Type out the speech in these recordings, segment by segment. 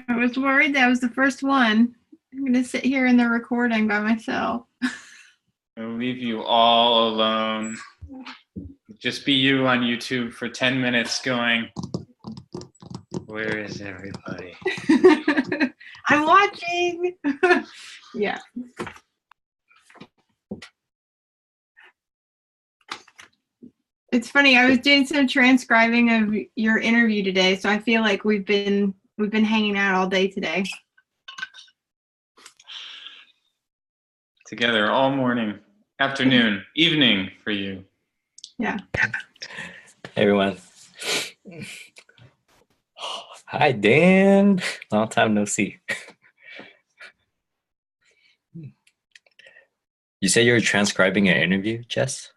I was worried that I was the first one. I'm going to sit here in the recording by myself. I'll leave you all alone. Just be you on YouTube for 10 minutes going, where is everybody? I'm watching. Yeah. It's funny. I was doing some transcribing of your interview today, so I feel like we've been hanging out all day today. Together all morning, afternoon, evening for you. Yeah. Hey everyone. Hi, Dan. Long time no see. You said you were transcribing an interview, Jess?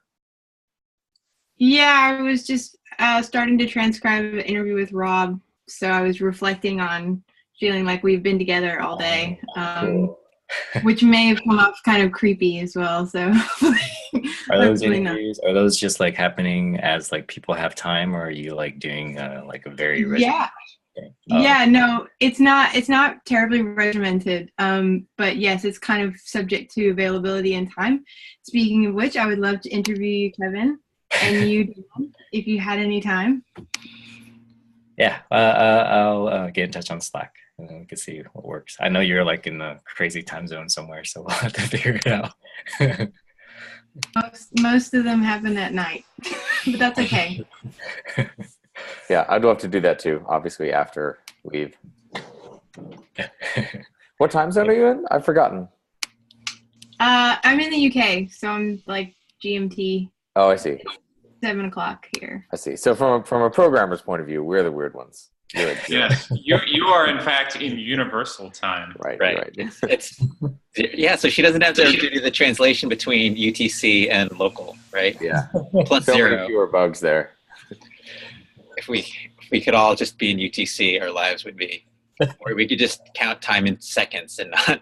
Yeah, I was just starting to transcribe an interview with Rob, so I was reflecting on feeling like we've been together all day, Cool. which may have come off kind of creepy as well. So, Are those hopefully not. interviews, are those just like happening as like people have time, or are you like doing like a very Yeah. thing? Yeah, no, it's not terribly regimented. But yes, it's kind of subject to availability and time. Speaking of which, I would love to interview you, Kevin, and you, Dan, if you had any time. Yeah, I'll get in touch on Slack and then we can see what works. I know you're like in the crazy time zone somewhere, so we'll have to figure it out. Most of them happen at night, but that's okay. Yeah, I'd love to do that too, obviously after leave. What time zone are you in? I've forgotten. I'm in the UK, so I'm like GMT. Oh, I see. 7 o'clock here. I see. So from a programmer's point of view, we're the weird ones. Yes, you are in fact in universal time. Right. Yeah, so she doesn't have to do the translation between UTC and local, right? Yeah. Plus So many zero. fewer bugs there. If we could all just be in UTC, our lives would be, or we could just count time in seconds and not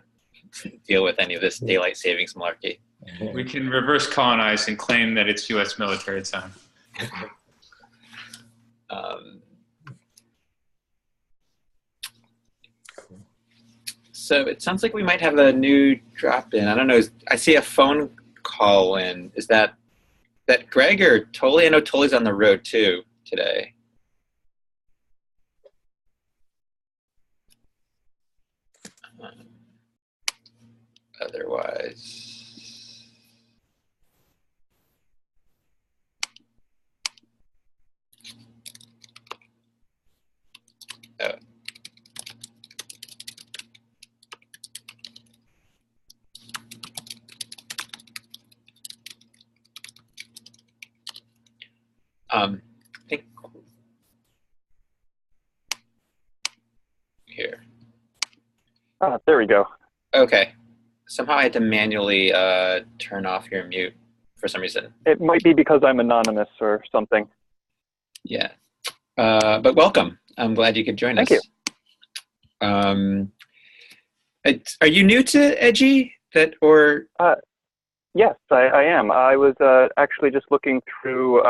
deal with any of this daylight savings malarkey. We can reverse colonize and claim that it's U.S. military time. So it sounds like we might have a new drop-in. I don't know. I see a phone call in. Is that Greg or Tolly? I know Tolly's on the road too today. Otherwise. Oh. I think here. There we go. Okay. Somehow I had to manually turn off your mute for some reason. It might be because I'm anonymous or something. Yeah. But welcome. I'm glad you could join us. Thank you. Are you new to Edgy? Yes, I am. I was actually just looking through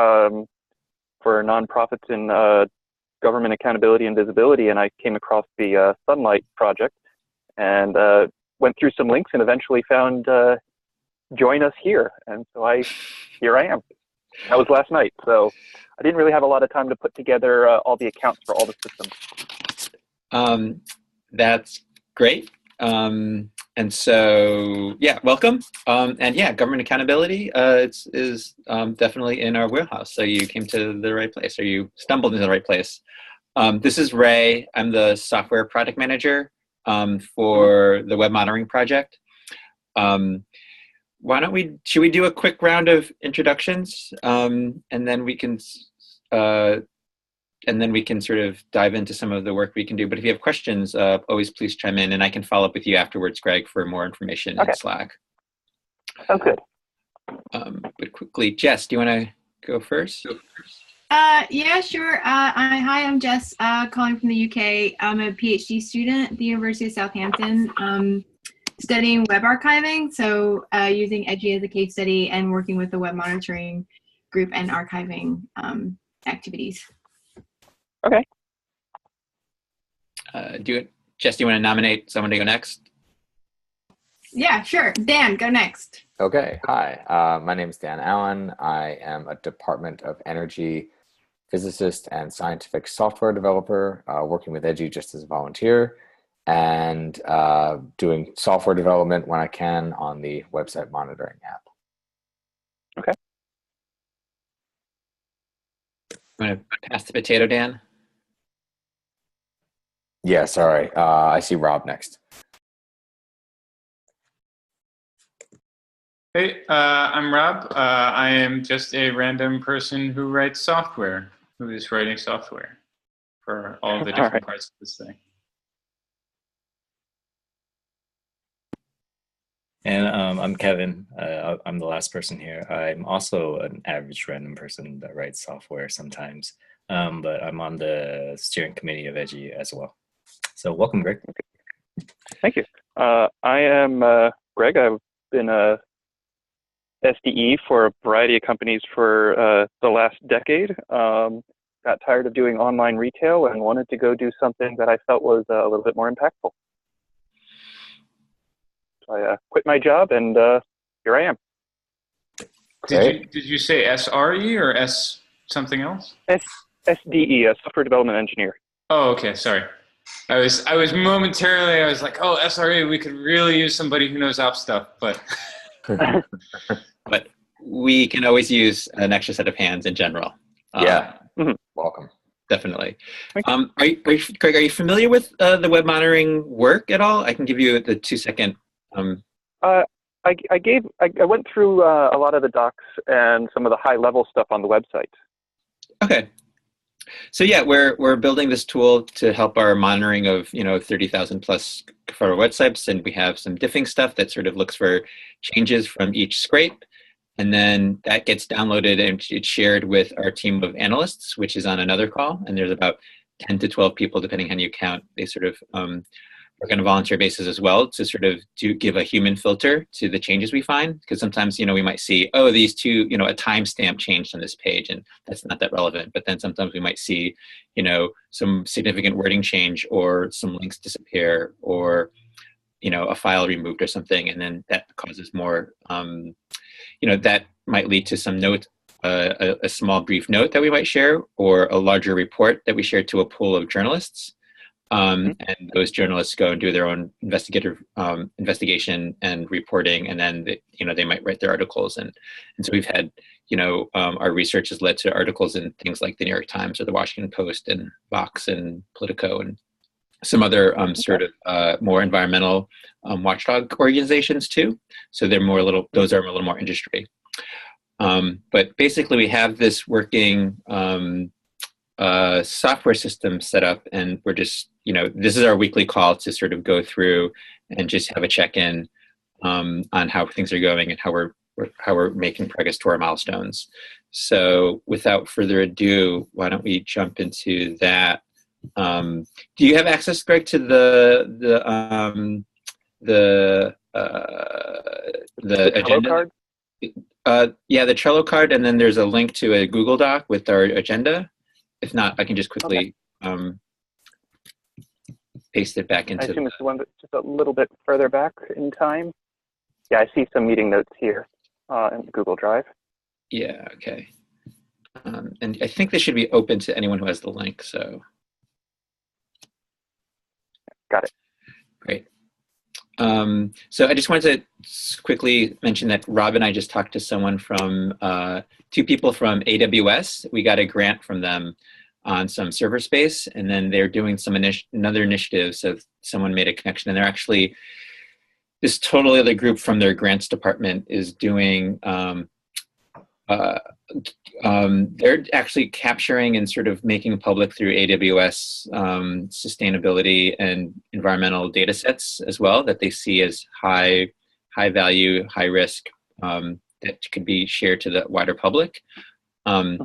for nonprofits in government accountability and visibility, and I came across the Sunlight project and went through some links and eventually found Join Us Here. And so here I am. That was last night. So I didn't really have a lot of time to put together all the accounts for all the systems. That's great. And so, yeah, welcome. And yeah, government accountability is definitely in our wheelhouse. So you came to the right place, or you stumbled into the right place. This is Ray. I'm the software product manager for the web monitoring project. Should we do a quick round of introductions, and then we can sort of dive into some of the work we can do. But if you have questions, always please chime in, and I can follow up with you afterwards, Greg, for more information in Slack. Sounds good. But quickly, Jess, do you want to go first? Yeah, sure. Hi, I'm Jess, calling from the UK. I'm a PhD student at the University of Southampton, studying web archiving, so using Edgy as a case study and working with the web monitoring group and archiving activities. Okay. Do Jess, do you want to nominate someone to go next? Yeah, sure. Dan, go next. Okay, hi. My name is Dan Allen. I am a Department of Energy physicist and scientific software developer, working with Edgy just as a volunteer, and doing software development when I can on the website monitoring app. Okay. I'm going to pass the potato, Dan. Yeah, sorry. I see Rob next. Hey, I'm Rob. I am just a random person who writes software, who is writing software for all the different parts of this thing. And I'm Kevin. I'm the last person here. I'm also an average random person that writes software sometimes, but I'm on the steering committee of Edgy as well. So welcome, Greg. Thank you. I am Greg. I've been a SDE for a variety of companies for the last decade. Got tired of doing online retail and wanted to go do something that I felt was a little bit more impactful. So I quit my job, and here I am. Did you say SRE or S something else? SDE, a software development engineer. Oh, okay. Sorry. I was momentarily, I was like, oh, SRE, we could really use somebody who knows op stuff, but. But we can always use an extra set of hands in general. Yeah. Welcome. Definitely. Craig, are you familiar with the web monitoring work at all? I can give you the 2-second. I went through a lot of the docs and some of the high level stuff on the website. Okay. So yeah, we're building this tool to help our monitoring of 30,000 plus federal websites, and we have some diffing stuff that sort of looks for changes from each scrape, and then that gets downloaded and it's shared with our team of analysts, which is on another call, and there's about 10 to 12 people depending on how you count. They sort of work on a volunteer basis as well to sort of give a human filter to the changes we find. Because sometimes, we might see, oh, these two, a timestamp changed on this page, and that's not that relevant. But then sometimes we might see, some significant wording change, or some links disappear, or, a file removed or something. And then that causes more, that might lead to some note, a small brief note that we might share, or a larger report that we share to a pool of journalists. And those journalists go and do their own investigative investigation and reporting, and then they might write their articles. And so we've had our research has led to articles in things like the New York Times or the Washington Post and Vox and Politico and some other sort of more environmental watchdog organizations too. So they're those are a little more industry. But basically, we have this working software system set up, and we're just, this is our weekly call to sort of go through and just have a check-in on how things are going and how we're making progress to our milestones. So without further ado, why don't we jump into that? Do you have access, Greg, to the agenda card? Yeah, the Trello card, and then there's a link to a Google Doc with our agenda. If not, I can just quickly paste it back into. I assume it's the one that's just a little bit further back in time. Yeah, I see some meeting notes here in Google Drive. Yeah. Okay. And I think this should be open to anyone who has the link. So. Got it. Great. So I just wanted to quickly mention that Rob and I just talked to someone from, 2 people from AWS. We got a grant from them on some server space, and then they're doing some another initiative. So someone made a connection, and they're actually, this totally other group from their grants department is doing, they're actually capturing and sort of making public through AWS sustainability and environmental data sets as well that they see as high value, high risk, that could be shared to the wider public. We're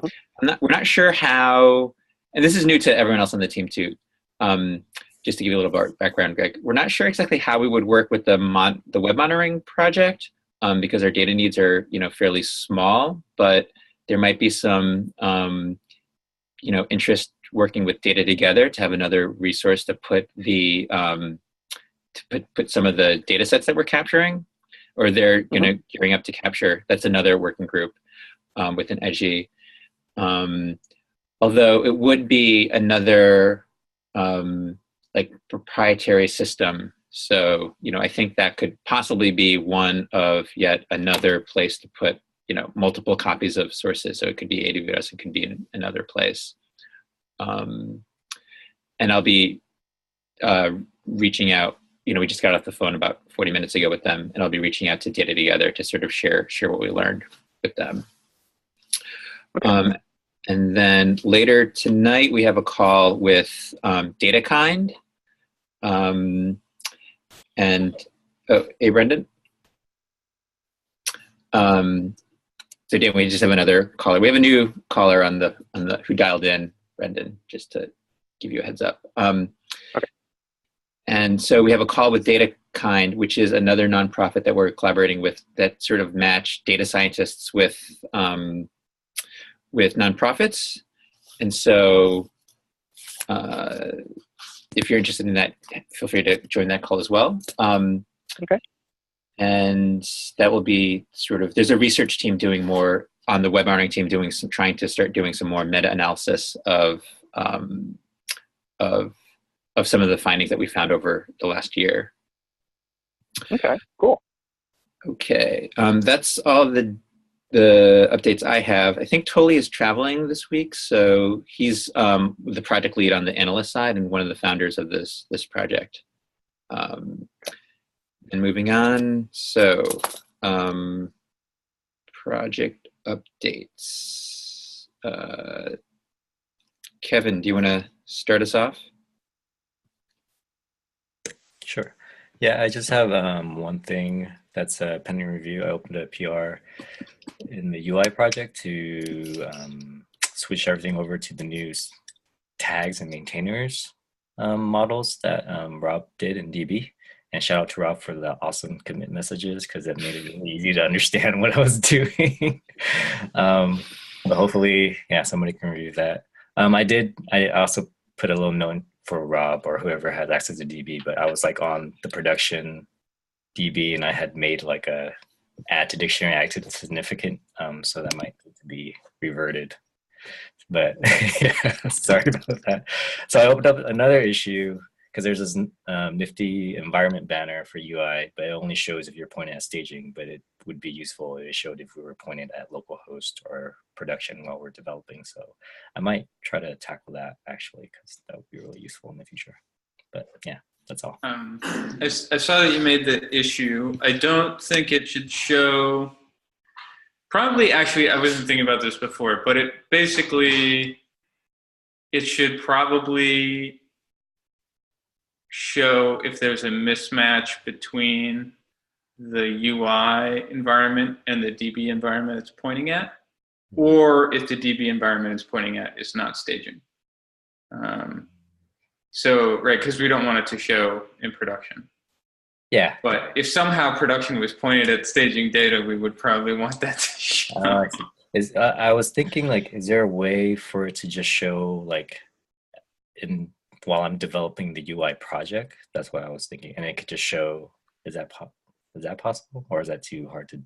not sure how, and this is new to everyone else on the team too, just to give you a little background, Greg, we're not sure exactly how we would work with the web monitoring project because our data needs are fairly small, but there might be some interest working with Data Together to have another resource to put the put some of the data sets that we're capturing, or they're gearing up to capture. That's another working group within Edgy. Although it would be another like proprietary system. So, I think that could possibly be one of yet another place to put, multiple copies of sources. So it could be AWS, it could be in another place. And I'll be reaching out, we just got off the phone about 40 minutes ago with them, and I'll be reaching out to Data Together to sort of share what we learned with them. Okay. And then later tonight, we have a call with DataKind. Hey, Brendan. So Dan, we just have another caller. We have a new caller on the who dialed in, Brendan, just to give you a heads up. Okay. And so we have a call with DataKind, which is another nonprofit that we're collaborating with that sort of match data scientists with nonprofits. And so if you're interested in that, feel free to join that call as well. Okay. And that will be sort of, there's a research team doing more on the web monitoring team trying to start doing some more meta-analysis of some of the findings that we found over the last year. Okay, cool. Okay, that's all the updates I have. I think Toli is traveling this week, so he's the project lead on the analyst side and one of the founders of this project. And moving on, so project updates. Kevin, do you want to start us off? Sure. Yeah, I just have one thing that's pending review. I opened a PR in the UI project to switch everything over to the new tags and maintainers models that Rob did in DB. And shout out to Rob for the awesome commit messages, because it made it really easy to understand what I was doing. But hopefully, yeah, somebody can review that. I also put a little note for Rob or whoever had access to DB, but I was like on the production DB and I had made like a add to dictionary active significant. So that might need to be reverted. But yeah, sorry about that. So I opened up another issue because there's this nifty environment banner for UI, but it only shows if you're pointing at staging, but it would be useful if it showed if we were pointing at localhost or production while we're developing. So I might try to tackle that actually, because that would be really useful in the future. But yeah, that's all. I saw that you made the issue. I don't think it should show, probably actually, I wasn't thinking about this before, but it should probably show if there's a mismatch between the UI environment and the DB environment it's pointing at, or if the DB environment it's pointing at is not staging. So, right, because we don't want it to show in production. Yeah. But if somehow production was pointed at staging data, we would probably want that to show. I was thinking, like, is there a way for it to just show, like, while I'm developing the UI project? That's what I was thinking. And it could just show, is that possible? Or is that too hard to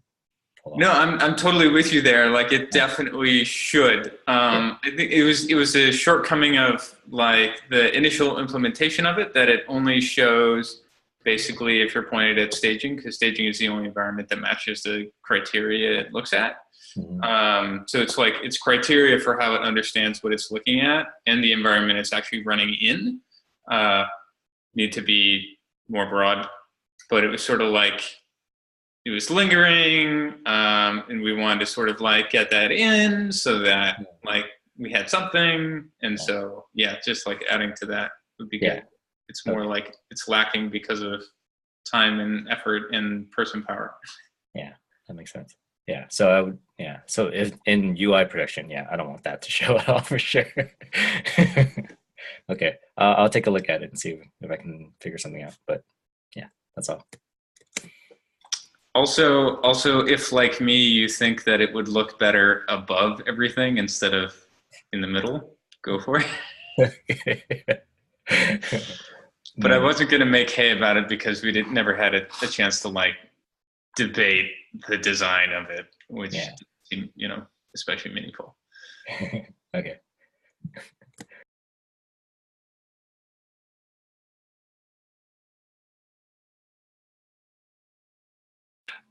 pull off? No, I'm totally with you there. Like, it definitely should. I think it was a shortcoming of like the initial implementation of it, that it only shows basically if you're pointed at staging, because staging is the only environment that matches the criteria it looks at. Mm-hmm. So it's like it's criteria for how it understands what it's looking at, and the environment it's actually running in need to be more broad. But it was sort of like it was lingering, and we wanted to sort of like get that in so that like we had something. And so yeah, just like adding to that would be good. It's more like it's lacking because of time and effort and person power. Yeah, that makes sense. Yeah, so I would, so if in UI production, I don't want that to show at all for sure. Okay, I'll take a look at it and see if I can figure something out, but yeah, that's all. Also, if like me, you think that it would look better above everything instead of in the middle, go for it. But I wasn't going to make hay about it because we never had a chance to like debate the design of it, which seemed, especially meaningful. Okay.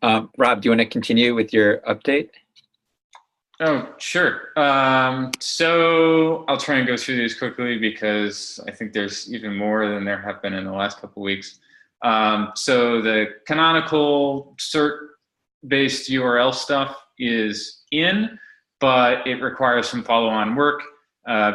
Rob, do you want to continue with your update? Oh, sure. So I'll try and go through these quickly because I think there's even more than there have been in the last couple of weeks. So the canonical cert-based URL stuff is in, but it requires some follow-on work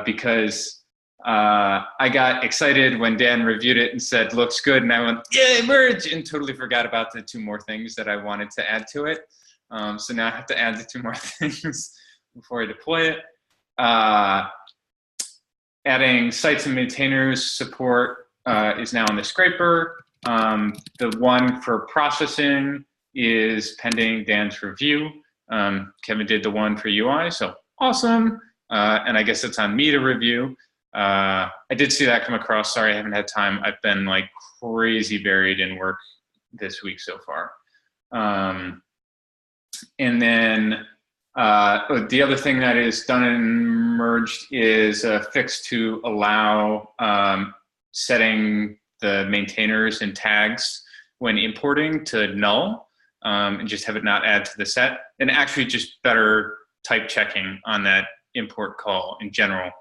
because I got excited when Dan reviewed it and said, looks good. And I went, yay, merge, and totally forgot about the 2 more things that I wanted to add to it. So now I have to add the 2 more things before I deploy it. Adding sites and maintainers support is now on the scraper. The one for processing is pending Dan's review. Kevin did the one for UI, so awesome. And I guess it's on me to review. I did see that come across. Sorry, I haven't had time. I've been like crazy buried in work this week so far. And then the other thing that is done and merged is a fix to allow setting the maintainers and tags when importing to null, and just have it not add to the set, and actually just better type checking on that import call in general.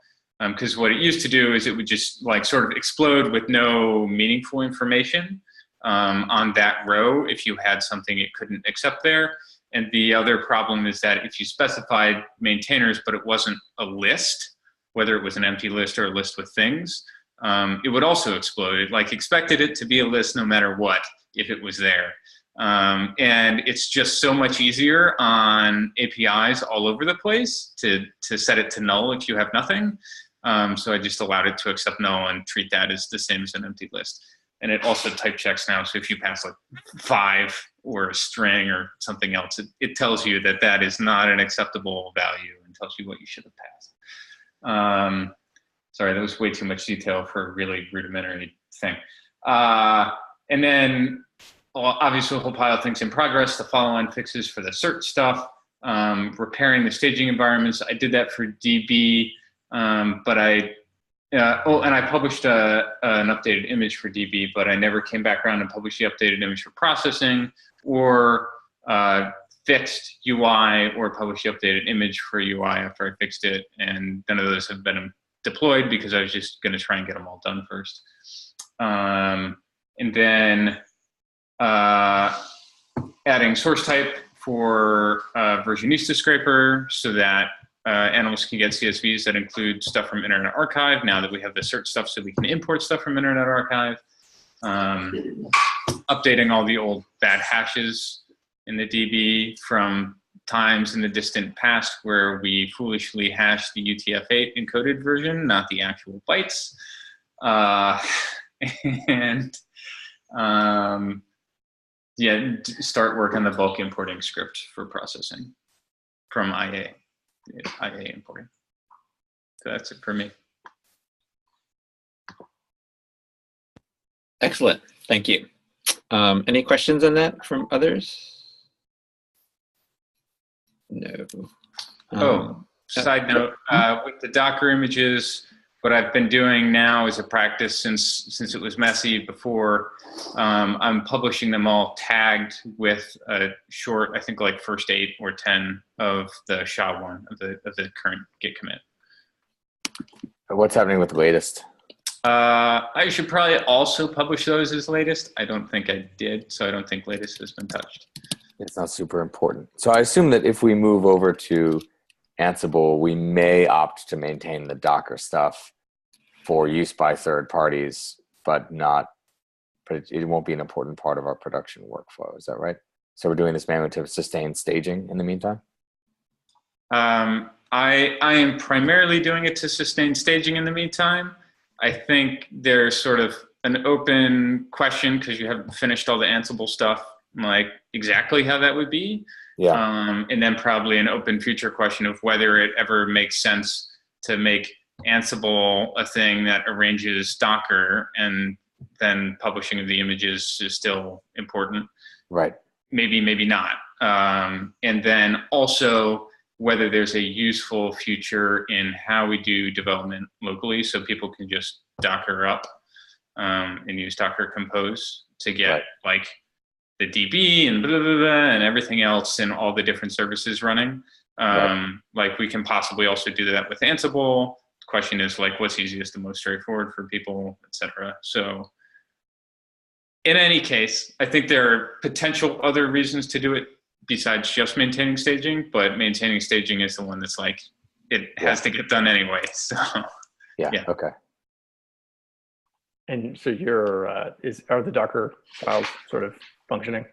Because what it used to do is it would just like sort of explode with no meaningful information on that row if you had something it couldn't accept there. And the other problem is that if you specified maintainers, but it wasn't a list, whether it was an empty list or a list with things, it would also explode. It like expected it to be a list no matter what, if it was there. And it's just so much easier on APIs all over the place to set it to null if you have nothing. So I just allowed it to accept null and treat that as the same as an empty list. And it also type checks now. So if you pass like 5 or a string or something else, it tells you that that is not an acceptable value and tells you what you should have passed. Sorry, that was way too much detail for a really rudimentary thing. And then obviously a whole pile of things in progress, the follow-on fixes for the cert stuff, repairing the staging environments. I did that for DB, but and I published an updated image for DB, but I never came back around and published the updated image for processing, or fixed UI, or published the updated image for UI after I fixed it. And none of those have been deployed because I was just going to try and get them all done first. And then adding source type for Versionista Scraper so that animals can get CSVs that include stuff from Internet Archive now that we have the search stuff, so we can import stuff from Internet Archive. Updating all the old bad hashes in the DB from times in the distant past where we foolishly hashed the UTF-8 encoded version, not the actual bytes. And start work on the bulk importing script for processing from IA importing. So that's it for me. Excellent, thank you. Any questions on that from others? No. Side note, with the Docker images, what I've been doing now as a practice since it was messy before, I'm publishing them all tagged with a short, I think like first 8 or 10 of the SHA-1 of the current Git commit. What's happening with the latest? I should probably also publish those as latest. I don't think I did, so I don't think latest has been touched. It's not super important. So I assume that if we move over to Ansible, we may opt to maintain the Docker stuff for use by third parties, but it won't be an important part of our production workflow. Is that right? So we're doing this mainly to sustain staging in the meantime? I am primarily doing it to sustain staging in the meantime. I think there's sort of an open question because you haven't finished all the Ansible stuff, like exactly how that would be. Yeah. And then probably an open future question of whether it ever makes sense to make Ansible a thing that arranges Docker, and then publishing of the images is still important. Right. Maybe not. And then also whether there's a useful future in how we do development locally, so people can just Docker up and use Docker Compose to get like the DB and blah, blah, blah, and everything else and all the different services running. Like we can possibly also do that with Ansible. The question is like, what's easiest and most straightforward for people, etc. So in any case, I think there are potential other reasons to do it besides just maintaining staging, but maintaining staging is the one that's like, it has to get done anyway. So yeah. Okay. And so are the Docker files sort of functioning?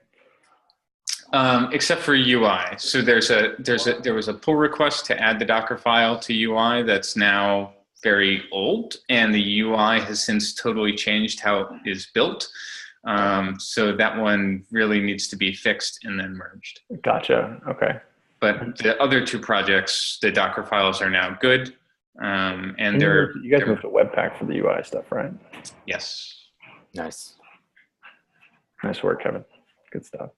Except for UI. So there was a pull request to add the Docker file to UI that's now very old, and the UI has since totally changed how it is built. So that one really needs to be fixed and then merged. Gotcha. Okay. But the other two projects, the Docker files are now good. And you guys moved to Webpack for the UI stuff, right? Yes. Nice. Nice work, Kevin. Good stuff.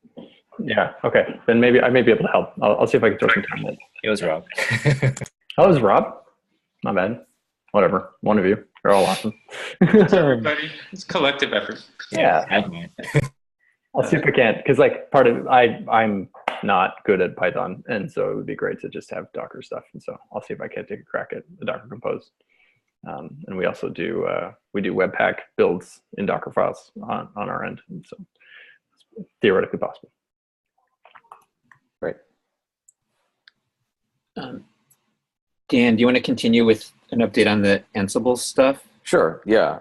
Yeah. Okay. Then maybe I may be able to help. I'll see if I can throw some time in. It was Rob. Oh, it was Rob? Not bad. Whatever. One of you. You're all awesome. Everybody, it's collective effort. Yeah. I'll see if I can, because like part of I'm not good at Python, and so it would be great to just have Docker stuff. And so I'll see if I can take a crack at the Docker Compose. And we also do Webpack builds in Docker files on our end, and so it's theoretically possible. Great. Dan, do you want to continue with an update on the Ansible stuff? Sure. Yeah.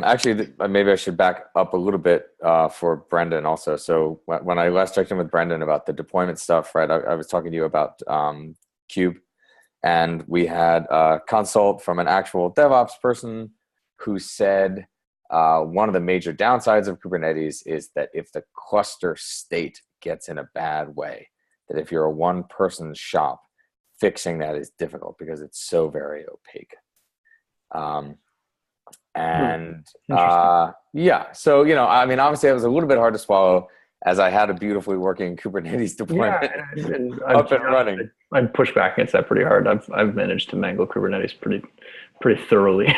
Actually, maybe I should back up a little bit for Brendan also. So when I last checked in with Brendan about the deployment stuff, right, I was talking to you about Kube, and we had a consult from an actual DevOps person who said one of the major downsides of Kubernetes is that if the cluster state gets in a bad way, that if you're a one-person shop, fixing that is difficult because it's so very opaque. Yeah, so, you know, I mean, obviously it was a little bit hard to swallow as I had a beautifully working Kubernetes deployment up and running. I'd push back against that pretty hard. I've managed to mangle Kubernetes pretty thoroughly.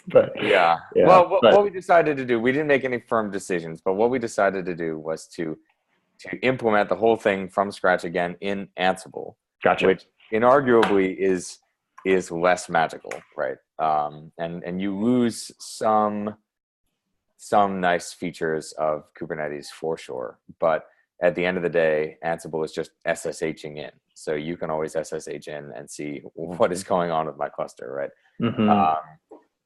But yeah. Well, what we decided to do, we didn't make any firm decisions, but what we decided to do was to implement the whole thing from scratch again in Ansible. Gotcha. Which inarguably is less magical, right? And you lose some nice features of Kubernetes for sure, but at the end of the day, Ansible is just SSHing in, so you can always SSH in and see what is going on with my cluster, right? Mm-hmm.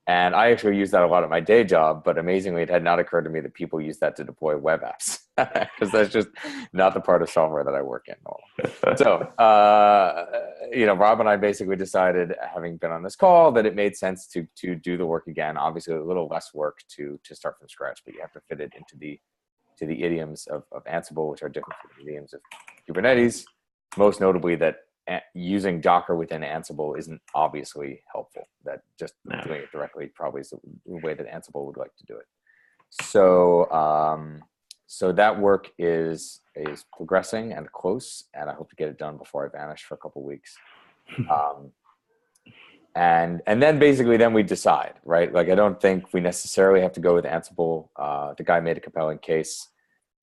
And I actually use that a lot at my day job, but amazingly, it had not occurred to me that people use that to deploy web apps, because that's just not the part of software that I work in. So, you know, Rob and I basically decided, having been on this call, that it made sense to do the work again. Obviously, a little less work to start from scratch, but you have to fit it into the idioms of Ansible, which are different from the idioms of Kubernetes. Most notably, that using Docker within Ansible isn't obviously helpful. That just doing it directly probably is the way that Ansible would like to do it. So, so that work is progressing and close, and I hope to get it done before I vanish for a couple of weeks. And then basically then we decide, right? Like, I don't think we necessarily have to go with Ansible. The guy made a compelling case,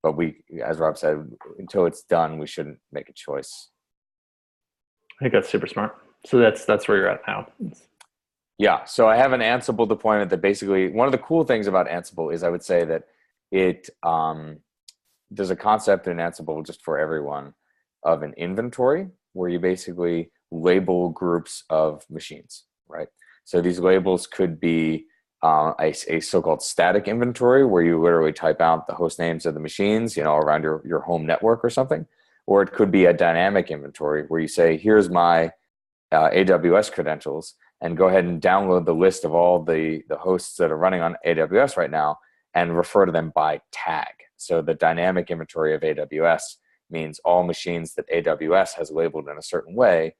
but we, as Rob said, until it's done, we shouldn't make a choice. I think that's super smart. So that's where you're at now. Yeah. So I have an Ansible deployment that basically, one of the cool things about Ansible is I would say that it, there's a concept in Ansible, just for everyone, of an inventory where you basically label groups of machines, right? So these labels could be a so-called static inventory where you literally type out the host names of the machines, you know, around your home network or something. Or it could be a dynamic inventory where you say, here's my AWS credentials, and go ahead and download the list of all the hosts that are running on AWS right now and refer to them by tag. So the dynamic inventory of AWS means all machines that AWS has labeled in a certain way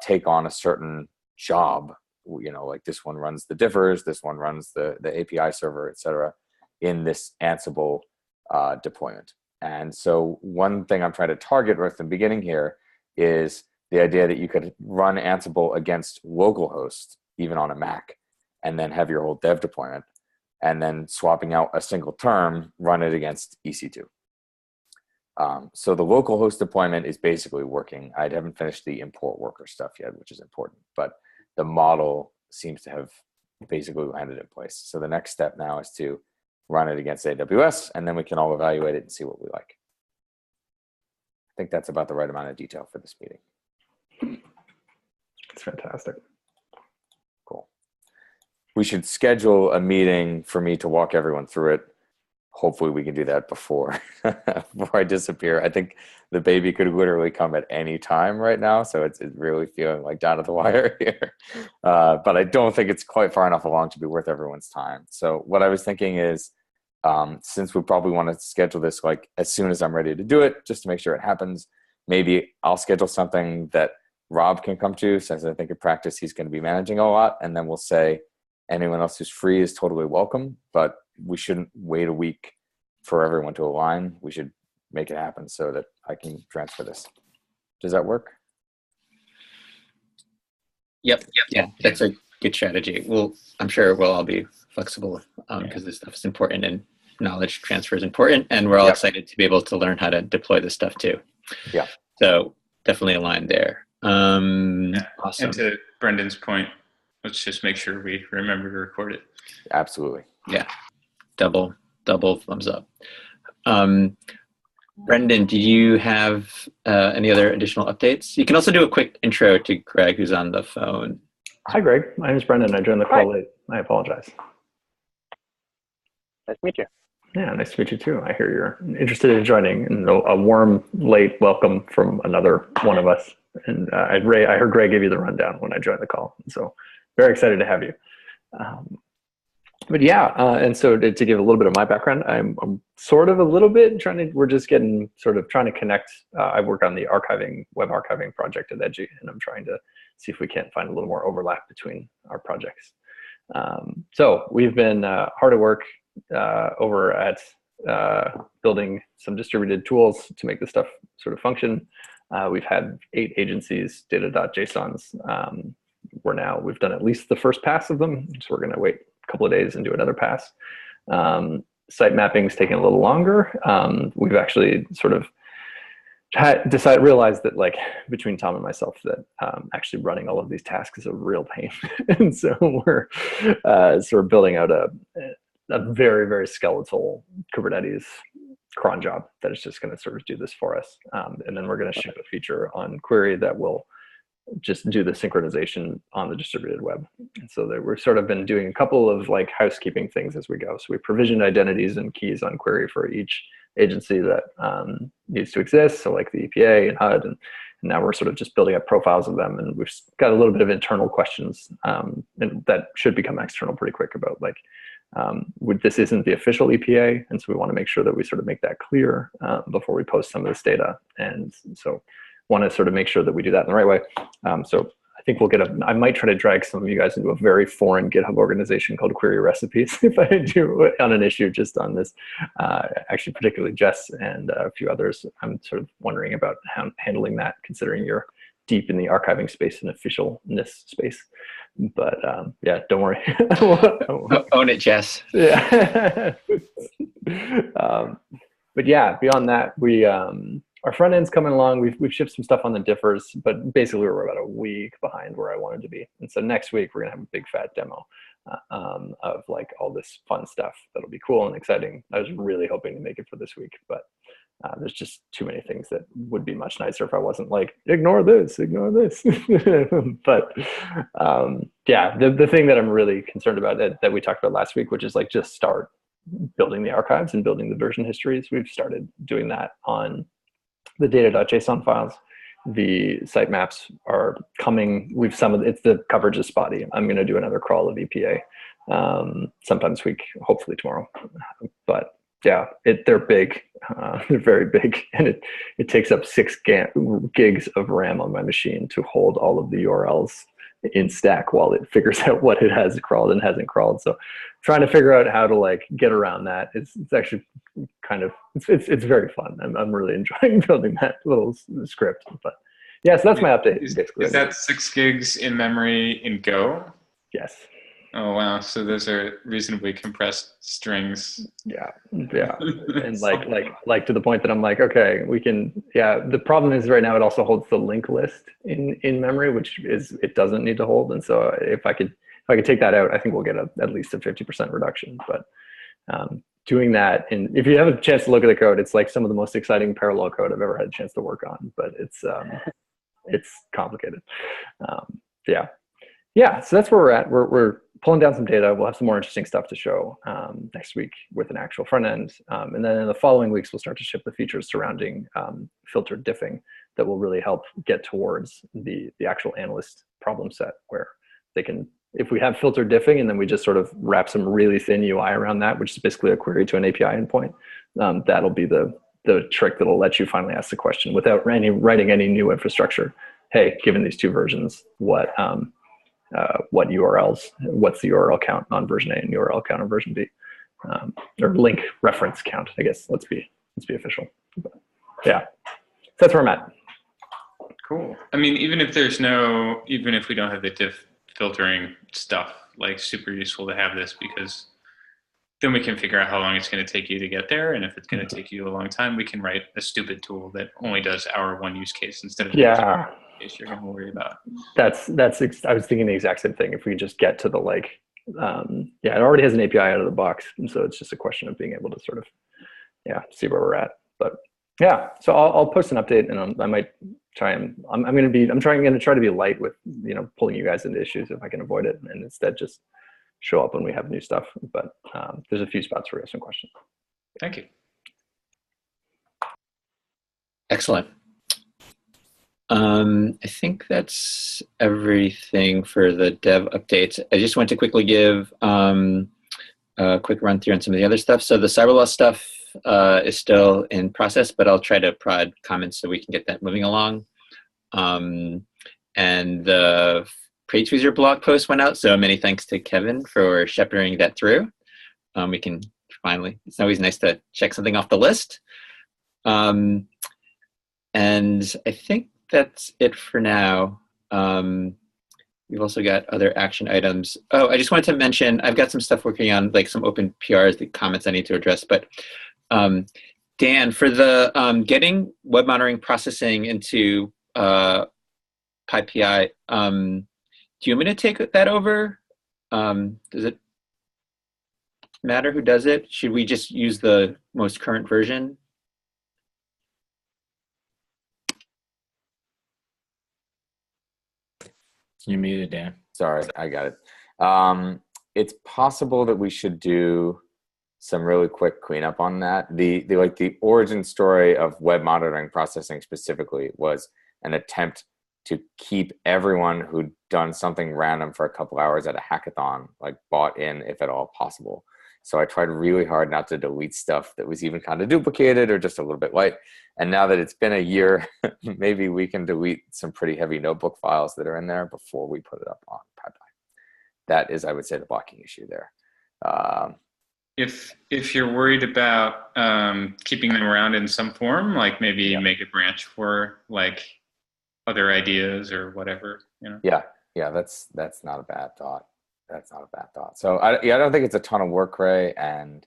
take on a certain job like this one runs the differs, this one runs the API server, et cetera, in this Ansible deployment. And so one thing I'm trying to target right from the beginning here is the idea that you could run Ansible against localhost, even on a Mac, and then have your whole dev deployment, and then swapping out a single term, run it against EC2. So the localhost deployment is basically working. I haven't finished the import worker stuff yet, which is important, but the model seems to have basically landed in place. So the next step now is to run it against AWS, and then we can all evaluate it and see what we like. I think that's about the right amount of detail for this meeting. It's fantastic. Cool. We should schedule a meeting for me to walk everyone through it. Hopefully we can do that before I disappear. I think the baby could literally come at any time right now, so it's really feeling like down to the wire here. But I don't think it's quite far enough along to be worth everyone's time. So what I was thinking is, since we probably want to schedule this like as soon as I'm ready to do it, just to make sure it happens, maybe I'll schedule something that Rob can come to, since I think in practice he's going to be managing a lot, and then we'll say anyone else who's free is totally welcome, but we shouldn't wait a week for everyone to align. We should make it happen so that I can transfer this. Does that work? Yep. Yeah, that's a good strategy. Well, I'm sure we'll all be flexible because this stuff is important and knowledge transfer is important, and we're all excited to be able to learn how to deploy this stuff too. Yeah. So definitely aligned there. Awesome. And to Brendan's point, let's just make sure we remember to record it. Absolutely. Yeah. Double thumbs up. Brendan, do you have any other additional updates? You can also do a quick intro to Greg, who's on the phone. Hi, Greg. My name is Brendan. I joined the call late. I apologize. Nice to meet you. Yeah, nice to meet you too. I hear you're interested in joining, and a warm, late welcome from another one of us. And I heard Greg give you the rundown when I joined the call, so very excited to have you. But yeah, and so to give a little bit of my background, I'm sort of a little bit we're just getting sort of trying to connect. I work on the web archiving project at Edgy, and I'm trying to see if we can't find a little more overlap between our projects. So we've been hard at work over at building some distributed tools to make this stuff sort of function. We've had 8 agencies, data.jsons. We've done at least the first pass of them, so we're going to wait a couple of days and do another pass. Site mapping is taking a little longer. We've actually sort of realized that, like, between Tom and myself, that actually running all of these tasks is a real pain. And so we're sort of building out a very, very skeletal Kubernetes cron job that is just going to sort of do this for us. And then we're going to ship a feature on Query that will just do the synchronization on the distributed web. And so we've sort of been doing a couple of like housekeeping things as we go. So we provisioned identities and keys on Query for each agency that needs to exist. So like the EPA and HUD, and now we're sort of just building up profiles of them. And we've got a little bit of internal questions and that should become external pretty quick about like, this isn't the official EPA. And so we want to make sure that we sort of make that clear before we post some of this data. And so want to sort of make sure that we do that in the right way. So I think I might try to drag some of you guys into a very foreign GitHub organization called Query Recipes if I do on an issue just on this. Actually, particularly Jess and a few others. I'm sort of wondering about handling that, considering you're deep in the archiving space and officialness space. But yeah, don't worry. Own it, Jess. Yeah. But yeah, beyond that, we our front end's coming along. We've shipped some stuff on the differs, but basically we're about a week behind where I wanted to be. And so next week we're gonna have a big fat demo of like all this fun stuff that'll be cool and exciting. I was really hoping to make it for this week, but there's just too many things that would be much nicer if I wasn't like, ignore this. But yeah, the thing that I'm really concerned about that we talked about last week, which is like just start building the archives and building the version histories. We've started doing that on the data.json files. The sitemaps are coming. It's the coverage is spotty. I'm going to do another crawl of EPA sometime this week, hopefully tomorrow. But yeah, they're big. They're very big, and it takes up 6 gigs of RAM on my machine to hold all of the URLs in stack while it figures out what it has crawled and hasn't crawled. So trying to figure out how to like get around that, it's actually kind of, it's very fun. I'm really enjoying building that little script. But yeah, so that's my update. Is that 6 gigs in memory in Go? Yes. Oh wow! So those are reasonably compressed strings. Yeah, and like to the point that I'm like, okay, we can. Yeah, the problem is right now it also holds the link list in memory, which is it doesn't need to hold. And so if I could take that out, I think we'll get at least a 50% reduction. But doing that, and if you have a chance to look at the code, it's like some of the most exciting parallel code I've ever had a chance to work on. But it's complicated. Yeah. So that's where we're at. We're pulling down some data. We'll have some more interesting stuff to show next week with an actual front end. And then in the following weeks, we'll start to ship the features surrounding filtered diffing that will really help get towards the actual analyst problem set, where they can, if we have filtered diffing and then we just sort of wrap some really thin UI around that, which is basically a query to an API endpoint, that'll be the trick that'll let you finally ask the question without writing any new infrastructure. Hey, given these two versions, what URLs, what's the URL count on version A and URL count on version B, or link reference count, I guess. Let's be official. But yeah, so that's where I'm at. Cool. I mean, even if we don't have the diff filtering stuff, like super useful to have this, because then we can figure out how long it's going to take you to get there. And if it's going to take you a long time, we can write a stupid tool that only does our one use case instead of the case you're going to worry about. I was thinking the exact same thing. If we just get to the it already has an API out of the box. And so it's just a question of being able to sort of, see where we're at. But yeah, so I'll post an update, and I might try and I'm going to try to be light with, pulling you guys into issues if I can avoid it, and instead just show up when we have new stuff. But there's a few spots where we have some questions. Thank you. Excellent. I think that's everything for the dev updates. I just want to quickly give a quick run through on some of the other stuff. So the CyberLaw stuff is still in process, but I'll try to prod comments so we can get that moving along. And the PrageWizard blog post went out, so many thanks to Kevin for shepherding that through. We can finally, it's always nice to check something off the list. And I think that's it for now. We've also got other action items. Oh, I just wanted to mention, I've got some stuff working on, like some open PRs, the comments I need to address, but Dan, for the getting web monitoring processing into PyPI, do you want me to take that over? Does it matter who does it? Should we just use the most current version? You're muted, Dan. Sorry, I got it. It's possible that we should do some really quick cleanup on that. The origin story of web monitoring processing specifically was an attempt to keep everyone who'd done something random for a couple hours at a hackathon bought in, if at all possible. So I tried really hard not to delete stuff that was even kind of duplicated or just a little bit light. And now that it's been a year, maybe we can delete some pretty heavy notebook files that are in there before we put it up on PyPI. That is, I would say, the blocking issue there. If you're worried about keeping them around in some form, like maybe make a branch for other ideas or whatever, Yeah, that's not a bad thought. That's not a bad thought. So I don't think it's a ton of work, Ray. And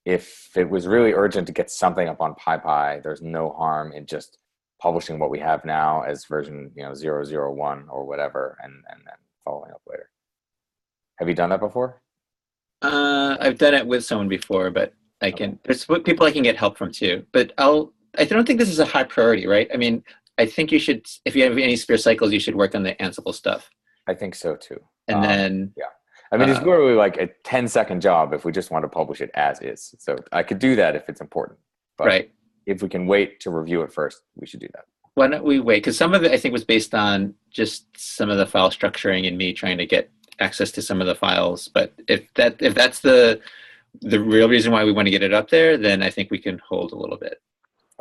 if it was really urgent to get something up on PyPI, there's no harm in just publishing what we have now as version 001 or whatever, and then following up later. Have you done that before? I've done it with someone before, but there's people I can get help from too. But I don't think this is a high priority, right? I mean, I think you should, if you have any spare cycles, you should work on the Ansible stuff. I think so too. And then I mean, it's literally like a 10-second job if we just want to publish it as is. So I could do that if it's important. But if we can wait to review it first, we should do that. Why don't we wait? Because some of it I think was based on just some of the file structuring and me trying to get access to some of the files. But if that's the real reason why we want to get it up there, then I think we can hold a little bit.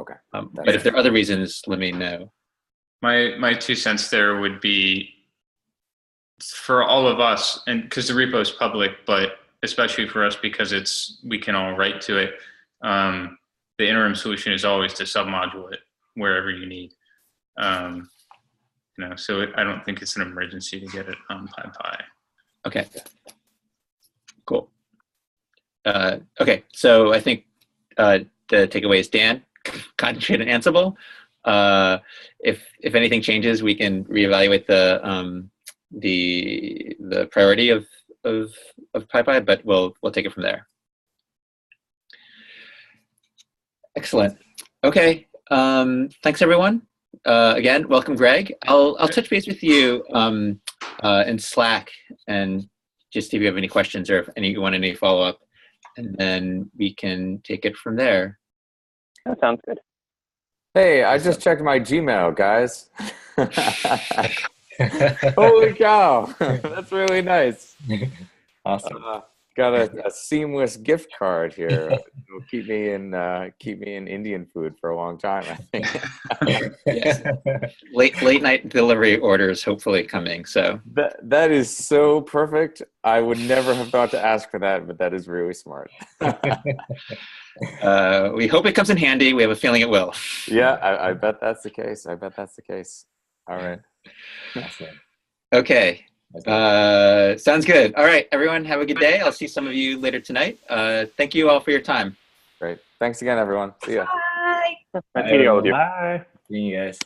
Okay. But if there are other reasons, let me know. My 2 cents there would be, for all of us, and because the repo is public, but especially for us because we can all write to it. The interim solution is always to submodule it wherever you need. So I don't think it's an emergency to get it on PyPy. Okay. Cool. Okay, so I think the takeaway is Dan, concentrate on Ansible. If anything changes, we can reevaluate the priority of PyPy, but we'll take it from there. Excellent. Okay. Thanks everyone. Again, welcome, Greg. I'll touch base with you in Slack and just see if you have any questions or if you want any follow up, and then we can take it from there. That sounds good. Hey, I just checked my Gmail, guys. Holy cow, that's really nice. Awesome. Got a seamless gift card here. It'll keep me in Indian food for a long time, I think. Yes. Late night delivery orders hopefully coming. So that is so perfect. I would never have thought to ask for that, but that is really smart. We hope it comes in handy. We have a feeling it will. Yeah, I bet that's the case. All right. Okay. Sounds good. All right, everyone, have a good day. I'll see some of you later tonight. Thank you all for your time. Great. Thanks again, everyone. See ya. Bye. Nice meeting all of you. Bye. See you guys.